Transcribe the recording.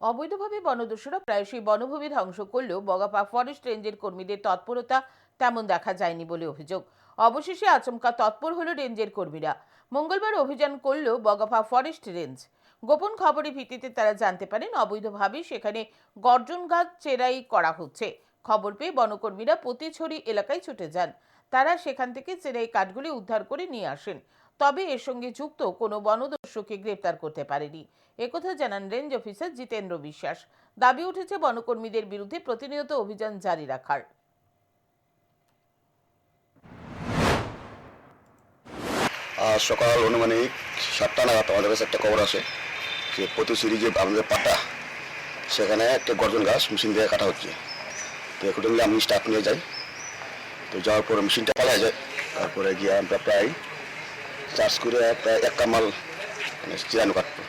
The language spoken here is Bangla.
অবৈধভাবে বনদস্যুরা প্রায়শই বনভূমি ধ্বংস করলেও বগাপা ফরেস্ট রেঞ্জের কর্মীদের তৎপরতা তেমন দেখা যায়নি বলে অভিযোগ। অবশেষে আচমকা তৎপর হলো রেঞ্জের কর্মীরা। মঙ্গলবার অভিযান করল বগাপা ফরেস্ট রেঞ্জ। গোপন খবরের ভিত্তিতে তারা জানতে পারেন অবৈধভাবে সেখানে গর্জন গাছ চেরাই করা হচ্ছে। খবর পেয়ে বনকর্মীরা পতিছড়ি এলাকায় ছুটে যান। তারা সেখান থেকে চেরাই কাঠগুলি উদ্ধার করে নিয়ে আসেন। তবে এর সঙ্গে যুক্ত কোনো বনদস্যুকে গ্রেপ্তার করতে পারেনি, একথা জানান রেঞ্জ অফিসার জিতেন্দ্র বিশ্বাস। দাবি উঠেছে বনকর্মীদের বিরুদ্ধে প্রতিনিয়ত অভিযান জারি রাখার। সকাল অনুমানিক 7টা নাগাদ আমাদের কাছে একটা খবর আসে যে পতিছড়ি যে আমাদের পাটা সেখানে একটা গর্জন গাছ মেশিন দিয়ে কাটা হচ্ছে। তো অ্যাকর্ডিংলি আমি স্টাফ নিয়ে যাই। তো যাওয়ার পরে মেশিনটা পালায় যায়। তারপরে গিয়ে আমরা প্রায় চার্জ করে প্রায় 1 কামাল মানে চিরানো কাটবো।